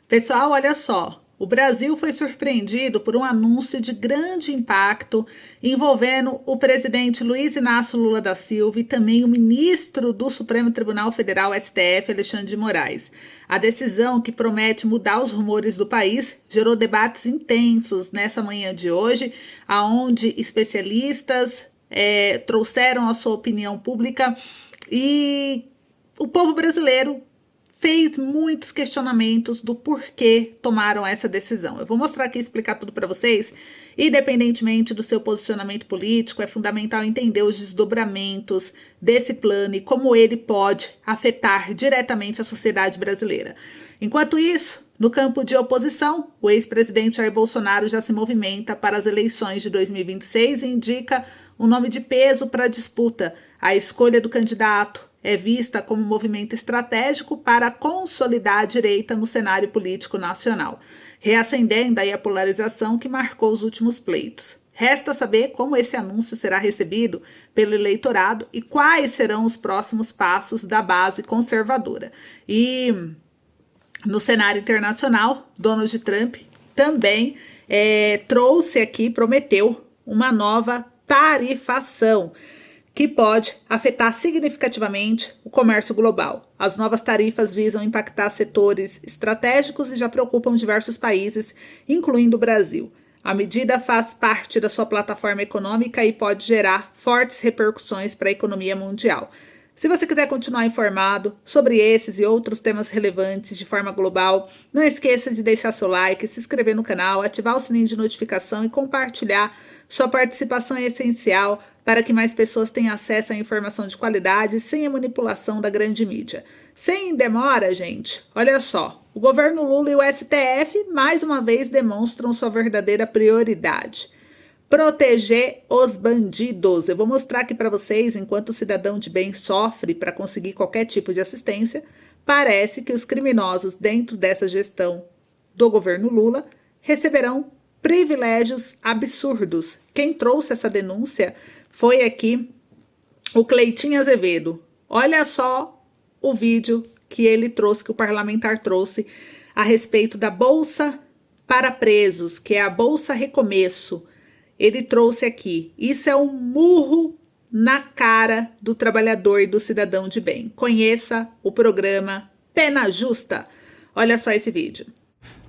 Pessoal, olha só. O Brasil foi surpreendido por um anúncio de grande impacto envolvendo o presidente Luiz Inácio Lula da Silva e também o ministro do Supremo Tribunal Federal, STF, Alexandre de Moraes. A decisão, que promete mudar os rumores do país, gerou debates intensos nessa manhã de hoje, onde especialistas trouxeram a sua opinião pública e o povo brasileiro fez muitos questionamentos do porquê tomaram essa decisão. Eu vou mostrar aqui e explicar tudo para vocês. Independentemente do seu posicionamento político, é fundamental entender os desdobramentos desse plano e como ele pode afetar diretamente a sociedade brasileira. Enquanto isso, no campo de oposição, o ex-presidente Jair Bolsonaro já se movimenta para as eleições de 2026 e indica um nome de peso para a disputa. A escolha do candidato é vista como um movimento estratégico para consolidar a direita no cenário político nacional, reacendendo aí a polarização que marcou os últimos pleitos. Resta saber como esse anúncio será recebido pelo eleitorado e quais serão os próximos passos da base conservadora. E no cenário internacional, Donald Trump também prometeu uma nova tarifação que pode afetar significativamente o comércio global. As novas tarifas visam impactar setores estratégicos e já preocupam diversos países, incluindo o Brasil. A medida faz parte da sua plataforma econômica e pode gerar fortes repercussões para a economia mundial. Se você quiser continuar informado sobre esses e outros temas relevantes de forma global, não esqueça de deixar seu like, se inscrever no canal, ativar o sininho de notificação e compartilhar. Sua participação é essencial para que mais pessoas tenham acesso à informação de qualidade sem a manipulação da grande mídia. Sem demora, gente, olha só, o governo Lula e o STF mais uma vez demonstram sua verdadeira prioridade: proteger os bandidos. Eu vou mostrar aqui para vocês, enquanto o cidadão de bem sofre para conseguir qualquer tipo de assistência, parece que os criminosos dentro dessa gestão do governo Lula receberão privilégios absurdos. Quem trouxe essa denúncia foi aqui o Cleitinho Azevedo. Olha só o vídeo que ele trouxe, que o parlamentar trouxe, a respeito da Bolsa para Presos, que é a Bolsa Recomeço. Ele trouxe aqui. Isso é um murro na cara do trabalhador e do cidadão de bem. Conheça o programa Pena Justa. Olha só esse vídeo.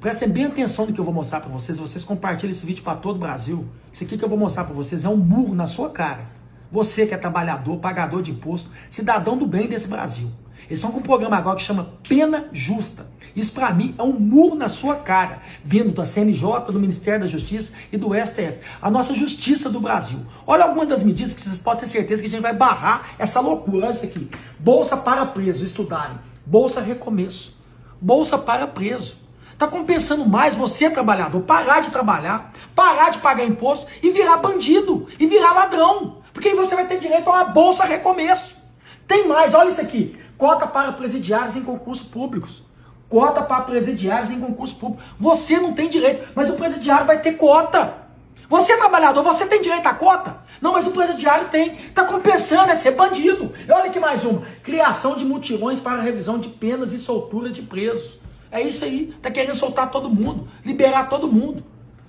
Prestem bem atenção no que eu vou mostrar para vocês. Vocês compartilhem esse vídeo para todo o Brasil. Isso aqui que eu vou mostrar para vocês é um murro na sua cara. Você que é trabalhador, pagador de imposto, cidadão do bem desse Brasil. Eles estão com um programa agora que chama Pena Justa. Isso para mim é um murro na sua cara, vindo da CNJ, do Ministério da Justiça e do STF. A nossa justiça do Brasil. Olha algumas das medidas que vocês podem ter certeza que a gente vai barrar essa loucura. Olha isso aqui. Bolsa para presos estudarem. Bolsa Recomeço. Bolsa para preso. Tá compensando mais você, trabalhador, parar de trabalhar, parar de pagar imposto e virar bandido, e virar ladrão. Porque aí você vai ter direito a uma Bolsa Recomeço. Tem mais, olha isso aqui. Cota para presidiários em concursos públicos. Cota para presidiários em concurso público. Você não tem direito, mas o presidiário vai ter cota. Você, trabalhador, você tem direito à cota? Não, mas o presidiário tem. Tá compensando, é ser bandido. E olha aqui mais uma. Criação de mutirões para revisão de penas e solturas de presos. É isso aí. Tá querendo soltar todo mundo, liberar todo mundo.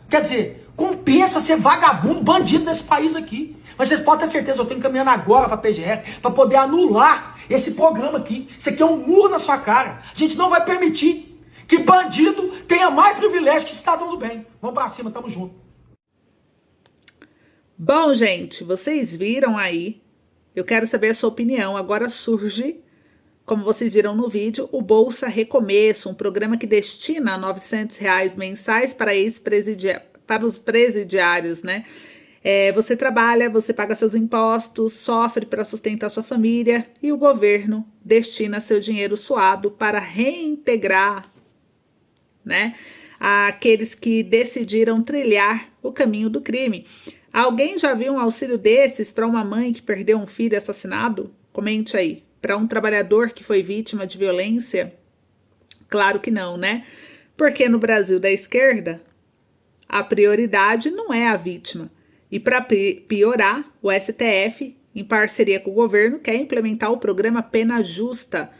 Quer dizer, compensa ser vagabundo, bandido nesse país aqui. Mas vocês podem ter certeza, eu estou encaminhando agora para a PGR para poder anular esse programa aqui. Isso aqui é um murro na sua cara. A gente não vai permitir que bandido tenha mais privilégio que cidadão do bem. Vamos para cima, tamo junto. Bom, gente, vocês viram aí. Eu quero saber a sua opinião. Agora surge, como vocês viram no vídeo, o Bolsa Recomeço, um programa que destina R$ 900 mensais para os presidiários, né? Você trabalha, você paga seus impostos, sofre para sustentar sua família e o governo destina seu dinheiro suado para reintegrar, né, aqueles que decidiram trilhar o caminho do crime. Alguém já viu um auxílio desses para uma mãe que perdeu um filho assassinado? Comente aí. Para um trabalhador que foi vítima de violência? Claro que não, né? Porque no Brasil da esquerda, a prioridade não é a vítima. E para piorar, o STF, em parceria com o governo, quer implementar o programa Pena Justa.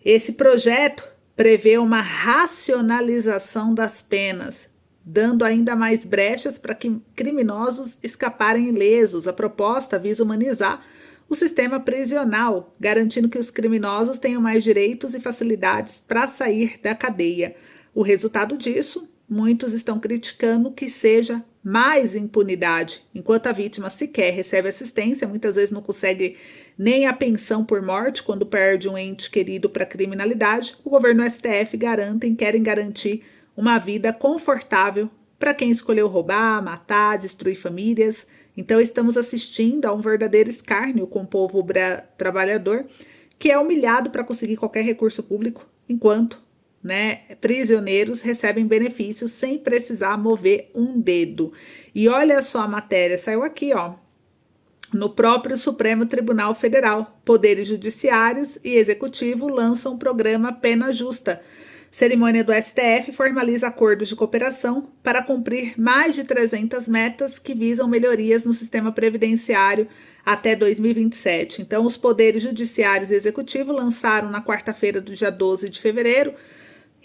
Esse projeto prevê uma racionalização das penas, dando ainda mais brechas para que criminosos escaparem ilesos. A proposta visa humanizar o sistema prisional, garantindo que os criminosos tenham mais direitos e facilidades para sair da cadeia. O resultado disso, muitos estão criticando que seja mais impunidade. Enquanto a vítima sequer recebe assistência, muitas vezes não consegue nem a pensão por morte quando perde um ente querido para a criminalidade, o governo e o STF querem garantir uma vida confortável para quem escolheu roubar, matar, destruir famílias. Então estamos assistindo a um verdadeiro escárnio com o povo trabalhador, que é humilhado para conseguir qualquer recurso público, enquanto prisioneiros recebem benefícios sem precisar mover um dedo. E olha só a matéria, saiu aqui, ó, no próprio Supremo Tribunal Federal. Poderes judiciários e executivo lançam o programa Pena Justa. Cerimônia do STF formaliza acordos de cooperação para cumprir mais de 300 metas que visam melhorias no sistema previdenciário até 2027. Então, os poderes judiciários e executivo lançaram na quarta-feira do dia 12 de fevereiro,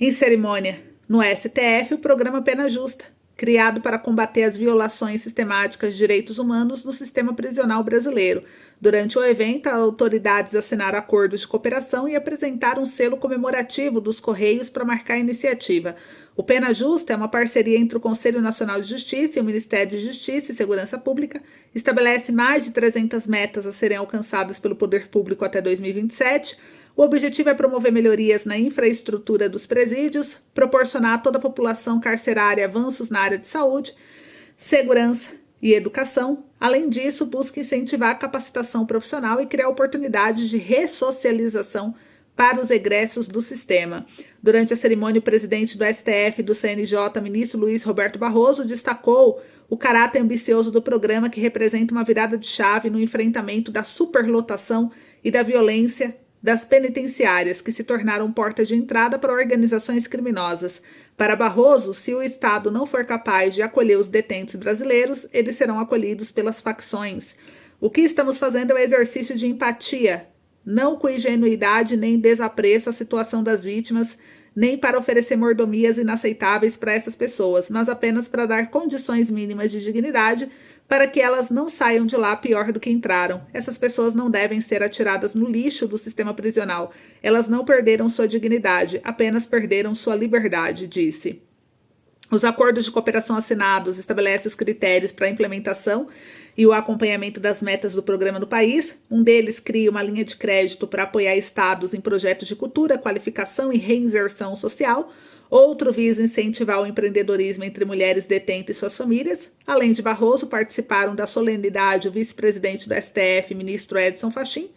em cerimônia no STF, o programa Pena Justa, criado para combater as violações sistemáticas de direitos humanos no sistema prisional brasileiro. Durante o evento, as autoridades assinaram acordos de cooperação e apresentaram um selo comemorativo dos Correios para marcar a iniciativa. O Pena Justa é uma parceria entre o Conselho Nacional de Justiça e o Ministério de Justiça e Segurança Pública, estabelece mais de 300 metas a serem alcançadas pelo poder público até 2027. O objetivo é promover melhorias na infraestrutura dos presídios, proporcionar a toda a população carcerária avanços na área de saúde, segurança e educação. Além disso, busca incentivar a capacitação profissional e criar oportunidades de ressocialização para os egressos do sistema. Durante a cerimônia, o presidente do STF e do CNJ, ministro Luiz Roberto Barroso, destacou o caráter ambicioso do programa, que representa uma virada de chave no enfrentamento da superlotação e da violência das penitenciárias, que se tornaram porta de entrada para organizações criminosas. Para Barroso, se o Estado não for capaz de acolher os detentos brasileiros, eles serão acolhidos pelas facções. O que estamos fazendo é um exercício de empatia, não com ingenuidade nem desapreço à situação das vítimas, nem para oferecer mordomias inaceitáveis para essas pessoas, mas apenas para dar condições mínimas de dignidade para que elas não saiam de lá pior do que entraram. Essas pessoas não devem ser atiradas no lixo do sistema prisional. Elas não perderam sua dignidade, apenas perderam sua liberdade, disse. Os acordos de cooperação assinados estabelecem os critérios para a implementação e o acompanhamento das metas do programa no país. Um deles cria uma linha de crédito para apoiar estados em projetos de cultura, qualificação e reinserção social. Outro visa incentivar o empreendedorismo entre mulheres detentas e suas famílias. Além de Barroso, participaram da solenidade o vice-presidente do STF, ministro Edson Fachin,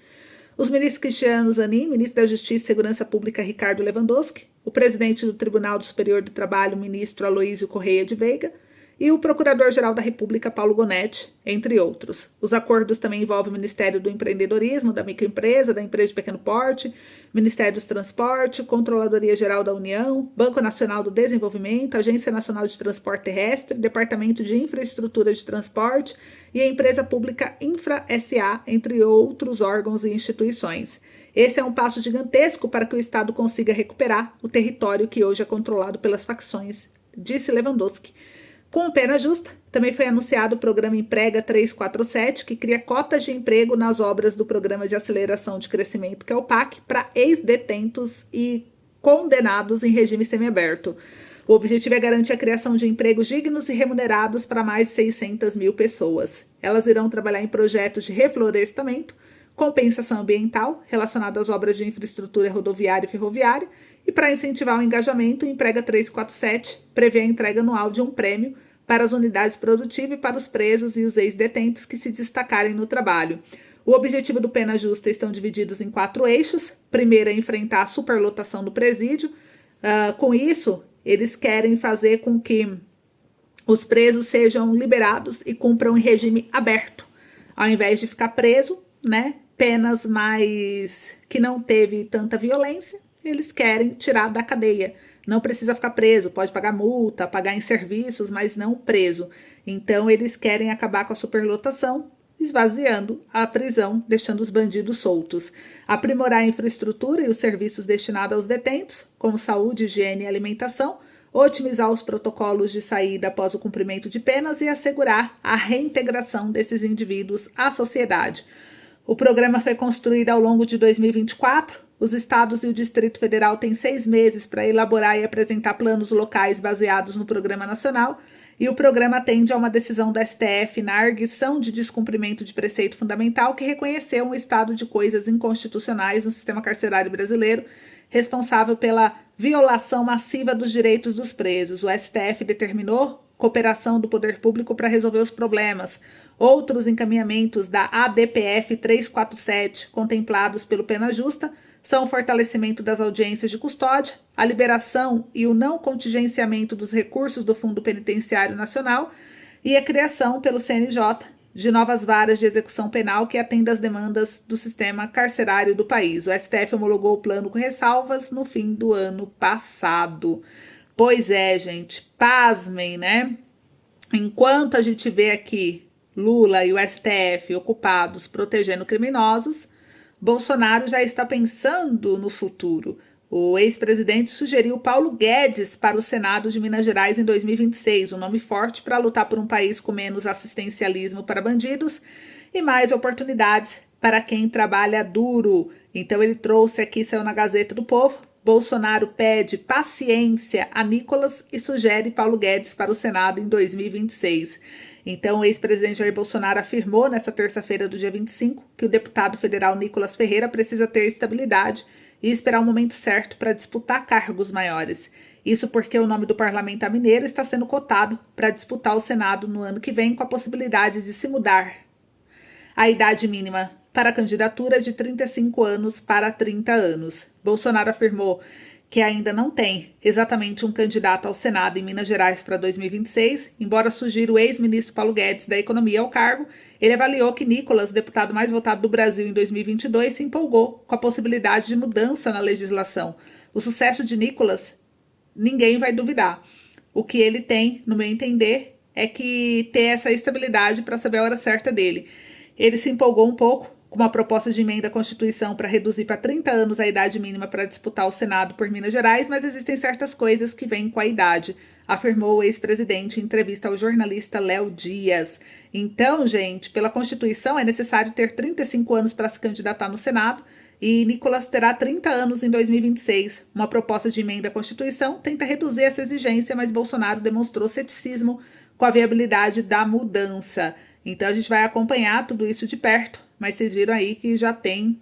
os ministros Cristiano Zanin, ministro da Justiça e Segurança Pública Ricardo Lewandowski, o presidente do Tribunal Superior do Trabalho, ministro Aloísio Correia de Veiga, e o Procurador-Geral da República, Paulo Gonetti, entre outros. Os acordos também envolvem o Ministério do Empreendedorismo, da Microempresa, da Empresa de Pequeno Porte, Ministério dos Transportes, Controladoria-Geral da União, Banco Nacional do Desenvolvimento, Agência Nacional de Transporte Terrestre, Departamento de Infraestrutura de Transporte e a Empresa Pública Infra S.A., entre outros órgãos e instituições. Esse é um passo gigantesco para que o Estado consiga recuperar o território que hoje é controlado pelas facções, disse Lewandowski. Com o Pena Justa, também foi anunciado o programa Emprega 347, que cria cotas de emprego nas obras do Programa de Aceleração de Crescimento, que é o PAC, para ex-detentos e condenados em regime semiaberto. O objetivo é garantir a criação de empregos dignos e remunerados para mais de 600 mil pessoas. Elas irão trabalhar em projetos de reflorestamento, compensação ambiental relacionada às obras de infraestrutura rodoviária e ferroviária, e para incentivar o engajamento, o Emprega 347 prevê a entrega anual de um prêmio para as unidades produtivas e para os presos e os ex-detentos que se destacarem no trabalho. O objetivo do Pena Justa estão divididos em 4 eixos. Primeiro é enfrentar a superlotação do presídio. Com isso, eles querem fazer com que os presos sejam liberados e cumpram em regime aberto, ao invés de ficar preso, penas mais que não teve tanta violência. Eles querem tirar da cadeia. Não precisa ficar preso, pode pagar multa, pagar em serviços, mas não preso. Então, eles querem acabar com a superlotação esvaziando a prisão, deixando os bandidos soltos. Aprimorar a infraestrutura e os serviços destinados aos detentos, como saúde, higiene e alimentação, otimizar os protocolos de saída após o cumprimento de penas e assegurar a reintegração desses indivíduos à sociedade. O programa foi construído ao longo de 2024. Os estados e o Distrito Federal têm 6 meses para elaborar e apresentar planos locais baseados no Programa Nacional, e o programa atende a uma decisão do STF na arguição de descumprimento de preceito fundamental que reconheceu um estado de coisas inconstitucionais no sistema carcerário brasileiro, responsável pela violação massiva dos direitos dos presos. O STF determinou cooperação do poder público para resolver os problemas. Outros encaminhamentos da ADPF 347, contemplados pelo Pena Justa, são o fortalecimento das audiências de custódia, a liberação e o não contingenciamento dos recursos do Fundo Penitenciário Nacional e a criação pelo CNJ de novas varas de execução penal que atendam às demandas do sistema carcerário do país. O STF homologou o plano com ressalvas no fim do ano passado. Pois é, gente, pasmem, né? Enquanto a gente vê aqui Lula e o STF ocupados protegendo criminosos, Bolsonaro já está pensando no futuro. O ex-presidente sugeriu Paulo Guedes para o Senado de Minas Gerais em 2026, um nome forte para lutar por um país com menos assistencialismo para bandidos e mais oportunidades para quem trabalha duro. Então ele trouxe aqui, saiu na Gazeta do Povo, Bolsonaro pede paciência a Nicolas e sugere Paulo Guedes para o Senado em 2026. Então, o ex-presidente Jair Bolsonaro afirmou nesta terça-feira do dia 25 que o deputado federal Nicolas Ferreira precisa ter estabilidade e esperar o momento certo para disputar cargos maiores. Isso porque o nome do parlamentar mineiro está sendo cotado para disputar o Senado no ano que vem, com a possibilidade de se mudar a idade mínima para a candidatura de 35 anos para 30 anos. Bolsonaro afirmou que ainda não tem exatamente um candidato ao Senado em Minas Gerais para 2026, embora sugira o ex-ministro Paulo Guedes da Economia ao cargo. Ele avaliou que Nicolas, deputado mais votado do Brasil em 2022, se empolgou com a possibilidade de mudança na legislação. O sucesso de Nicolas, ninguém vai duvidar. O que ele tem, no meu entender, é que ter essa estabilidade para saber a hora certa dele. Ele se empolgou um pouco com uma proposta de emenda à Constituição para reduzir para 30 anos a idade mínima para disputar o Senado por Minas Gerais, mas existem certas coisas que vêm com a idade, afirmou o ex-presidente em entrevista ao jornalista Léo Dias. Então, gente, pela Constituição é necessário ter 35 anos para se candidatar no Senado e Nicolas terá 30 anos em 2026. Uma proposta de emenda à Constituição tenta reduzir essa exigência, mas Bolsonaro demonstrou ceticismo com a viabilidade da mudança. Então, a gente vai acompanhar tudo isso de perto, mas vocês viram aí que já tem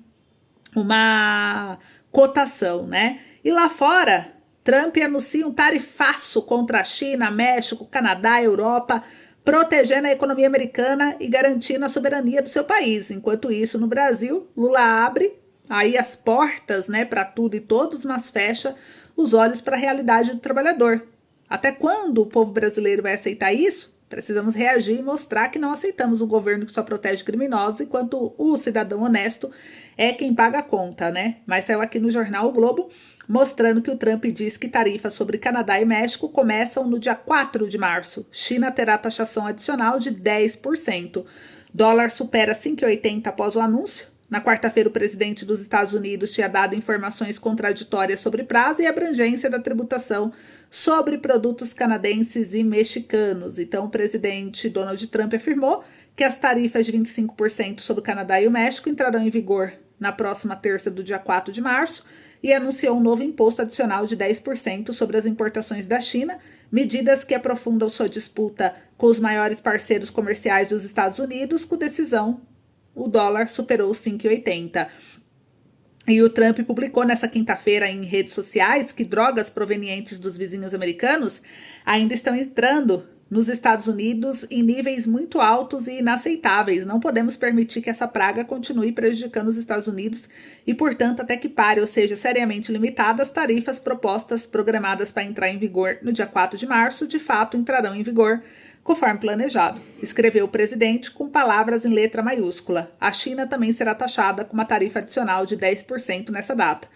uma cotação, né? E lá fora, Trump anuncia um tarifaço contra a China, México, Canadá, Europa, protegendo a economia americana e garantindo a soberania do seu país. Enquanto isso, no Brasil, Lula abre aí as portas, né, para tudo e todos, mas fecha os olhos para a realidade do trabalhador. Até quando o povo brasileiro vai aceitar isso? Precisamos reagir e mostrar que não aceitamos um governo que só protege criminosos, enquanto o cidadão honesto é quem paga a conta, né? Mas saiu aqui no jornal O Globo, mostrando que o Trump diz que tarifas sobre Canadá e México começam no dia 4 de março. China terá taxação adicional de 10%. Dólar supera 5,80 após o anúncio. Na quarta-feira, o presidente dos Estados Unidos tinha dado informações contraditórias sobre prazo e abrangência da tributação sobre produtos canadenses e mexicanos. Então, o presidente Donald Trump afirmou que as tarifas de 25% sobre o Canadá e o México entrarão em vigor na próxima terça do dia 4 de março e anunciou um novo imposto adicional de 10% sobre as importações da China, medidas que aprofundam sua disputa com os maiores parceiros comerciais dos Estados Unidos. Com decisão, o dólar superou os 5,80. E o Trump publicou nessa quinta-feira em redes sociais que drogas provenientes dos vizinhos americanos ainda estão entrando nos Estados Unidos em níveis muito altos e inaceitáveis. Não podemos permitir que essa praga continue prejudicando os Estados Unidos e, portanto, até que pare, ou seja, seriamente limitada, as tarifas propostas programadas para entrar em vigor no dia 4 de março, de fato entrarão em vigor conforme planejado, escreveu o presidente com palavras em letra maiúscula. A China também será taxada com uma tarifa adicional de 10% nessa data.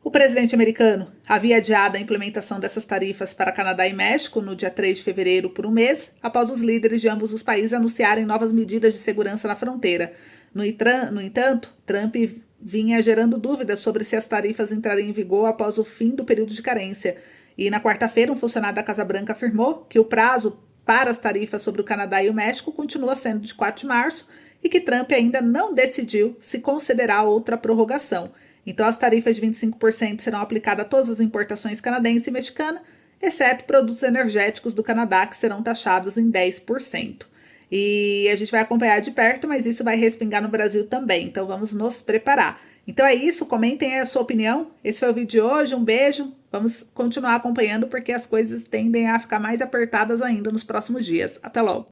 O presidente americano havia adiado a implementação dessas tarifas para Canadá e México no dia 3 de fevereiro por um mês, após os líderes de ambos os países anunciarem novas medidas de segurança na fronteira. No entanto, Trump vinha gerando dúvidas sobre se as tarifas entrariam em vigor após o fim do período de carência. E na quarta-feira, um funcionário da Casa Branca afirmou que o prazo para as tarifas sobre o Canadá e o México continua sendo de 4 de março e que Trump ainda não decidiu se considerar outra prorrogação. Então, as tarifas de 25% serão aplicadas a todas as importações canadense e mexicana, exceto produtos energéticos do Canadá, que serão taxados em 10%. E a gente vai acompanhar de perto, mas isso vai respingar no Brasil também, então vamos nos preparar. Então é isso, comentem aí a sua opinião. Esse foi o vídeo de hoje, um beijo. Vamos continuar acompanhando porque as coisas tendem a ficar mais apertadas ainda nos próximos dias. Até logo!